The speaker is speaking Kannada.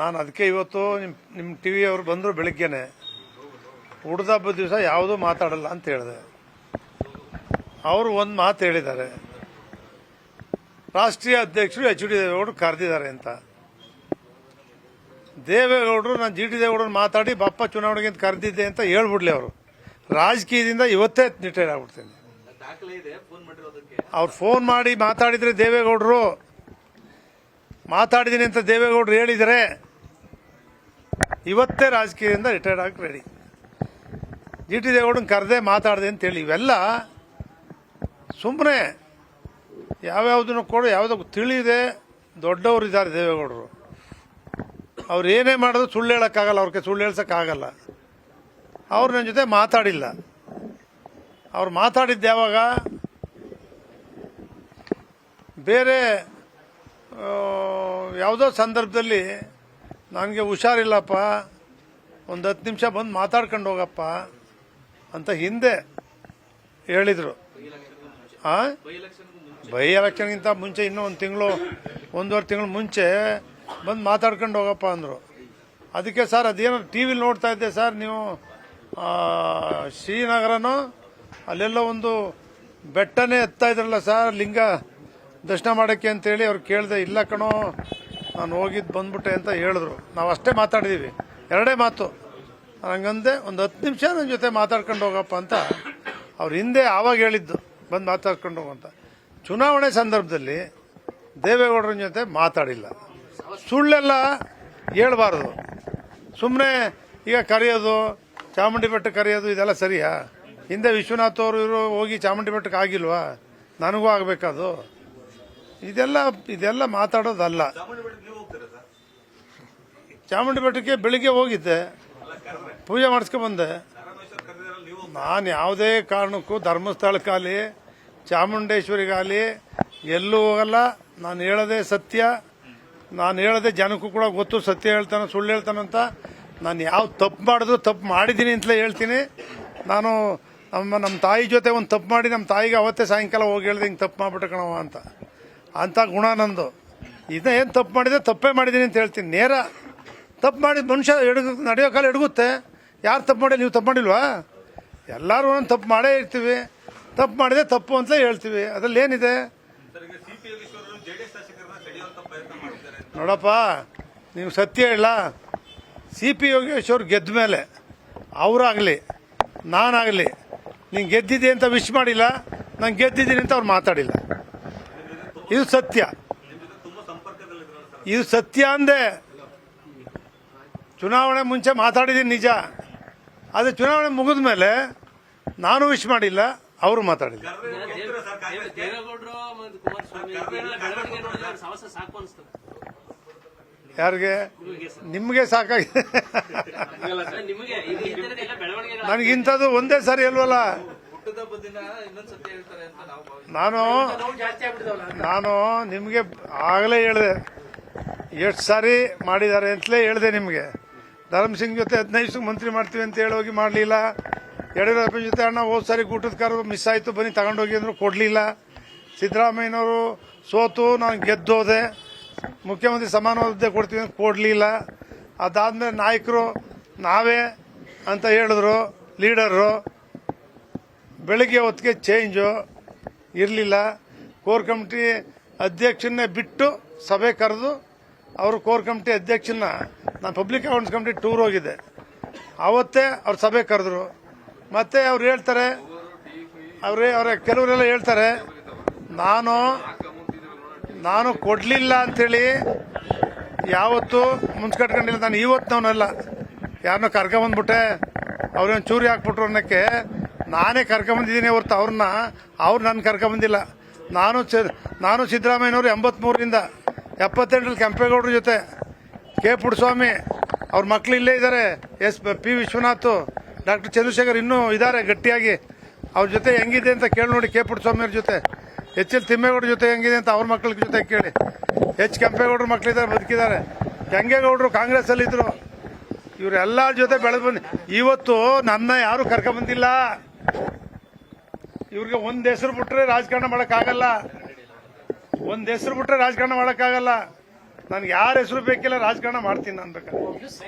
ನಾನು ಅದಕ್ಕೆ ಇವತ್ತು ನಿಮ್ಮ ಟಿ ವಿಯವರು ಬಂದರು ಬೆಳಗ್ಗೆನೆ ಹುಡ್ದ ಹಬ್ಬದ ದಿವಸ ಯಾವುದೂ ಮಾತಾಡಲ್ಲ ಅಂತ ಹೇಳಿದೆ. ಅವರು ಒಂದು ಮಾತು ಹೇಳಿದ್ದಾರೆ, ರಾಷ್ಟ್ರೀಯ ಅಧ್ಯಕ್ಷರು ಎಚ್ ಡಿ ದೇವೇಗೌಡರು ಕರೆದಿದ್ದಾರೆ ಅಂತ. ದೇವೇಗೌಡರು ನಾನು ಜಿ ಟಿ ದೇವೇಗೌಡರು ಮಾತಾಡಿ ಬಪ್ಪ ಚುನಾವಣೆಗೆ ಅಂತ ಕರೆದಿದ್ದೆ ಅಂತ ಹೇಳ್ಬಿಡ್ಲಿ. ಅವರು ರಾಜಕೀಯದಿಂದ ಇವತ್ತೇ ರಿಟೈರ್ ಆಗ್ಬಿಡ್ತೇನೆ. ಅವ್ರು ಫೋನ್ ಮಾಡಿ ಮಾತಾಡಿದ್ರೆ ದೇವೇಗೌಡರು ಮಾತಾಡಿದ್ದೀನಿ ಅಂತ ದೇವೇಗೌಡರು ಹೇಳಿದರೆ ಇವತ್ತೇ ರಾಜಕೀಯದಿಂದ ರಿಟೈರ್ಡ್ ಆಗಿ ರೆಡಿ. ಜಿ ಟಿ ದೇವೇಗೌಡನ ಕರೆದೇ ಮಾತಾಡಿದೆ ಅಂತೇಳಿ ಇವೆಲ್ಲ ಸುಮ್ಮನೆ ಯಾವ್ಯಾವುದನ್ನು ಕೂಡ ಯಾವುದೋ ತಿಳಿದೆ. ದೊಡ್ಡವರು ಇದ್ದಾರೆ ದೇವೇಗೌಡರು, ಅವ್ರು ಏನೇ ಮಾಡಿದ್ರು ಸುಳ್ಳು ಹೇಳೋಕ್ಕಾಗಲ್ಲ, ಅವ್ರಿಗೆ ಸುಳ್ಳು ಹೇಳ್ಸೋಕ್ಕಾಗಲ್ಲ. ಅವ್ರು ನನ್ನ ಜೊತೆ ಮಾತಾಡಿಲ್ಲ. ಅವ್ರು ಮಾತಾಡಿದ್ದು ಯಾವಾಗ, ಬೇರೆ ಯಾವುದೋ ಸಂದರ್ಭದಲ್ಲಿ ನನಗೆ ಹುಷಾರಿಲ್ಲಪ್ಪ, ಒಂದು 10 ನಿಮಿಷ ಬಂದು ಮಾತಾಡ್ಕೊಂಡು ಹೋಗಪ್ಪ ಅಂತ ಹಿಂದೆ ಹೇಳಿದರು. ಬೈ ಎಲೆಕ್ಷನ್ಗಿಂತ ಮುಂಚೆ ಇನ್ನೂ ಒಂದೂವರೆ ತಿಂಗಳು ಮುಂಚೆ ಬಂದು ಮಾತಾಡ್ಕೊಂಡು ಹೋಗಪ್ಪ ಅಂದರು. ಅದಕ್ಕೆ ಸರ್ ಅದೇನೋ ಟಿ ವಿಲಿ ನೋಡ್ತಾ ಇದ್ದೆ ಸರ್, ನೀವು ಶ್ರೀನಗರನೋ ಅಲ್ಲೆಲ್ಲೋ ಒಂದು ಬೆಟ್ಟನೇ ಎತ್ತಾ ಇದ್ರಲ್ಲ ಸರ್ ಲಿಂಗ ದರ್ಶನ ಮಾಡೋಕ್ಕೆ ಅಂತೇಳಿ ಅವ್ರು ಕೇಳಿದೆ. ಇಲ್ಲ ಕಣೋ, ನಾನು ಹೋಗಿದ್ದು ಬಂದ್ಬಿಟ್ಟೆ ಅಂತ ಹೇಳಿದ್ರು. ನಾವು ಅಷ್ಟೇ ಮಾತಾಡಿದ್ದೀವಿ, ಎರಡೇ ಮಾತು. ಹಂಗಂದೆ ಒಂದು 10 ನಿಮಿಷ ನನ್ನ ಜೊತೆ ಮಾತಾಡ್ಕೊಂಡು ಹೋಗಪ್ಪ ಅಂತ ಅವ್ರು ಹಿಂದೆ ಆವಾಗ ಹೇಳಿದ್ದು, ಬಂದು ಮಾತಾಡ್ಕೊಂಡು ಹೋಗಂತ. ಚುನಾವಣೆ ಸಂದರ್ಭದಲ್ಲಿ ದೇವೇಗೌಡರ ಜೊತೆ ಮಾತಾಡಿಲ್ಲ. ಸುಳ್ಳೆಲ್ಲ ಹೇಳ್ಬಾರ್ದು. ಸುಮ್ಮನೆ ಈಗ ಕರೆಯೋದು, ಚಾಮುಂಡಿ ಬೆಟ್ಟಕ್ಕೆ ಕರೆಯೋದು ಇದೆಲ್ಲ ಸರಿಯಾ? ಹಿಂದೆ ವಿಶ್ವನಾಥ್ ಅವರು ಇವರು ಹೋಗಿ ಚಾಮುಂಡಿ ಬೆಟ್ಟಕ್ಕೆ ಆಗಿಲ್ವಾ? ನನಗೂ ಆಗಬೇಕದು. ಇದೆಲ್ಲ ಮಾತಾಡೋದಲ್ಲ. ಚಾಮುಂಡಿ ಬೆಟ್ಟಕ್ಕೆ ಬೆಳಿಗ್ಗೆ ಹೋಗಿದ್ದೆ, ಪೂಜೆ ಮಾಡಿಸ್ಕೊಂಡ್ಬಂದೆ. ನಾನು ಯಾವುದೇ ಕಾರಣಕ್ಕೂ ಧರ್ಮಸ್ಥಳಕ್ಕಾಗಲಿ ಚಾಮುಂಡೇಶ್ವರಿಗಾಗಲಿ ಎಲ್ಲೂ ಹೋಗಲ್ಲ. ನಾನು ಹೇಳೋದೇ ಸತ್ಯ. ನಾನು ಹೇಳೋದೇ ಜನಕ್ಕೂ ಕೂಡ ಗೊತ್ತು, ಸತ್ಯ ಹೇಳ್ತಾನೆ ಸುಳ್ಳು ಹೇಳ್ತಾನಂತ. ನಾನು ಯಾವ ತಪ್ಪು ಮಾಡಿದ್ರು ತಪ್ಪು ಮಾಡಿದ್ದೀನಿ ಅಂತಲೇ ಹೇಳ್ತೀನಿ. ನಾನು ನಮ್ಮ ತಾಯಿ ಜೊತೆ ಒಂದು ತಪ್ಪು ಮಾಡಿ ನಮ್ಮ ತಾಯಿಗೆ ಅವತ್ತೇ ಸಾಯಂಕಾಲ ಹೋಗಿ ಹೇಳ್ದೆ, ಹಿಂಗೆ ತಪ್ಪು ಮಾಡ್ಬಿಟ್ಟೆ ಕಣವ ಅಂತ ಗುಣ ನಂದು. ಏನು ತಪ್ಪು ಮಾಡಿದೆ ತಪ್ಪೇ ಮಾಡಿದ್ದೀನಿ ಅಂತ ಹೇಳ್ತೀನಿ. ನೇರ ತಪ್ಪು ಮಾಡಿದ ಮನುಷ್ಯ ನಡೆಯೋ ಕಾಲ ಎಡಗುತ್ತೆ. ಯಾರು ತಪ್ಪು ಮಾಡಿ, ನೀವು ತಪ್ಪು ಮಾಡಿಲ್ವಾ? ಎಲ್ಲರೂ ಒಂದೊಂದು ತಪ್ಪು ಮಾಡೇ ಇರ್ತೀವಿ. ತಪ್ಪು ಮಾಡಿದೆ ತಪ್ಪು ಅಂತಲೇ ಹೇಳ್ತೀವಿ. ಅದರಲ್ಲಿ ಏನಿದೆ ನೋಡಪ್ಪ, ನೀವು ಸತ್ಯ ಹೇಳ. ಸಿ ಪಿ ಯೋಗೇಶ್ವರ್ ಗೆದ್ದ ಮೇಲೆ ಅವರಾಗಲಿ ನಾನಾಗಲಿ ನೀನು ಗೆದ್ದಿದ್ದೆ ಅಂತ ವಿಶ್ ಮಾಡಿಲ್ಲ, ನಾನು ಗೆದ್ದಿದ್ದೀನಿ ಅಂತ ಅವ್ರು ಮಾತಾಡಿಲ್ಲ. ಇದು ಸತ್ಯ. ಇದು ಸತ್ಯ ಅಂದೆ. ಚುನಾವಣೆ ಮುಂಚೆ ಮಾತಾಡಿದ್ದೀನಿ ನಿಜ. ಆದರೆ ಚುನಾವಣೆ ಮುಗಿದ ಮೇಲೆ ನಾನು ವಿಶ್ ಮಾಡಿಲ್ಲ, ಅವರು ಮಾತಾಡಿಲ್ಲ. ಯಾರಿಗೆ? ನಿಮಗೆ ಸಾಕಾಗಿದೆ. ನನಗಿಂಥದ್ದು ಒಂದೇ ಸಾರಿ ಅಲ್ವಲ್ಲ. ನಾನು ನಿಮಗೆ ಆಗಲೇ ಹೇಳಿದೆ, ಎಷ್ಟು ಸಾರಿ ಮಾಡಿದ್ದಾರೆ ಅಂತಲೇ ಹೇಳಿದೆ ನಿಮಗೆ. ಧರ್ಮಸಿಂಗ್ ಜೊತೆ 15 ಮಂತ್ರಿ ಮಾಡ್ತೀವಿ ಅಂತ ಹೇಳಿ ಹೋಗಿ ಮಾಡಲಿಲ್ಲ. ಯಡಿಯೂರಪ್ಪ ಜೊತೆ ಅಣ್ಣ ಹೋದ ಸಾರಿ ಊಟದ ಕಾರು ಮಿಸ್ ಆಯಿತು, ಬನ್ನಿ ತಗೊಂಡೋಗಿ ಅಂದರು, ಕೊಡಲಿಲ್ಲ. ಸಿದ್ದರಾಮಯ್ಯನವರು ಸೋತು ನಾನು ಗೆದ್ದೋದೆ, ಮುಖ್ಯಮಂತ್ರಿ ಸಮಾನವಾದ ಹುದ್ದೆ ಕೊಡ್ತೀವಿ ಅಂತ ಕೊಡಲಿಲ್ಲ. ಅದಾದಮೇಲೆ ನಾಯಕರು ನಾವೇ ಅಂತ ಹೇಳಿದ್ರು, ಲೀಡರು. ಬೆಳಗ್ಗೆ ಹೊತ್ತಿಗೆ ಚೇಂಜು ಇರಲಿಲ್ಲ. ಕೋರ್ ಕಮಿಟಿ ಅಧ್ಯಕ್ಷನ್ನೇ ಬಿಟ್ಟು ಸಭೆ ಕರೆದು ಅವರು ಕೋರ್ ಕಮಿಟಿ ಅಧ್ಯಕ್ಷನ, ನಾನು ಪಬ್ಲಿಕ್ ಅಕೌಂಟ್ಸ್ ಕಮಿಟಿ ಟೂರ್ ಹೋಗಿದ್ದೆ, ಅವತ್ತೇ ಅವ್ರು ಸಭೆ ಕರೆದ್ರು. ಮತ್ತೆ ಅವ್ರು ಹೇಳ್ತಾರೆ, ಅವರೇ ಕೆಲವರೆಲ್ಲ ಹೇಳ್ತಾರೆ ನಾನು ಕೊಡಲಿಲ್ಲ ಅಂಥೇಳಿ ಯಾವತ್ತೂ ಮುನ್ಸ್ಕಟ್ಕೊಂಡಿಲ್ಲ. ನಾನು ಇವತ್ತಿನವನಲ್ಲ, ಯಾರನ್ನೋ ಕರ್ಕೊಂಬಂದ್ಬಿಟ್ಟೆ ಅವ್ರೇನು ಚೂರಿ ಹಾಕ್ಬಿಟ್ರು ಅನ್ನೋಕ್ಕೆ ನಾನೇ ಕರ್ಕೊಂಬಂದಿದ್ದೀನಿ ಹೊರತು ಅವ್ರು ನನ್ನ ಕರ್ಕೊಂಬಂದಿಲ್ಲ. ನಾನು ಸಿದ್ದರಾಮಯ್ಯನವರು 83ರಿಂದ 78ರಲ್ಲಿ ಕೆಂಪೇಗೌಡರ ಜೊತೆ, ಕೆ ಪುಟ್ಟಸ್ವಾಮಿ ಅವ್ರ ಮಕ್ಕಳು ಇಲ್ಲೇ ಇದ್ದಾರೆ, ಪಿ ವಿಶ್ವನಾಥ್, ಡಾಕ್ಟರ್ ಚಂದ್ರಶೇಖರ್ ಇನ್ನೂ ಇದ್ದಾರೆ ಗಟ್ಟಿಯಾಗಿ. ಅವ್ರ ಜೊತೆ ಹೆಂಗಿದೆ ಅಂತ ಕೇಳಿ ನೋಡಿ. ಕೆ ಪುಟ್ಟಸ್ವಾಮಿ ಅವ್ರ ಜೊತೆ, ಎಲ್ ತಿಮ್ಮೇಗೌಡರ ಜೊತೆ ಹೆಂಗಿದೆ ಅಂತ ಅವ್ರ ಮಕ್ಕಳ ಜೊತೆ ಕೇಳಿ. ಕೆಂಪೇಗೌಡರ ಮಕ್ಕಳಿದ್ದಾರೆ, ಬದುಕಿದ್ದಾರೆ. ಕೆಂಗೇಗೌಡರು ಕಾಂಗ್ರೆಸ್ಸಲ್ಲಿದ್ದರು. ಇವರೆಲ್ಲರ ಜೊತೆ ಬೆಳೆದು ಬಂದು ಇವತ್ತು ನನ್ನ ಯಾರು ಕರ್ಕೊಂಬಂದಿಲ್ಲ. ಇವ್ರಿಗೆ ಒಂದು ಹೆಸರು ಬಿಟ್ರೆ ರಾಜಕಾರಣ ಮಾಡೋಕ್ಕಾಗಲ್ಲ. ನನಗೆ ಯಾರ ಹೆಸರು ಬೇಕಿಲ್ಲ, ರಾಜಕಾರಣ ಮಾಡ್ತೀನಿ ನಾನು ಬೇಕಾದ್ರೆ.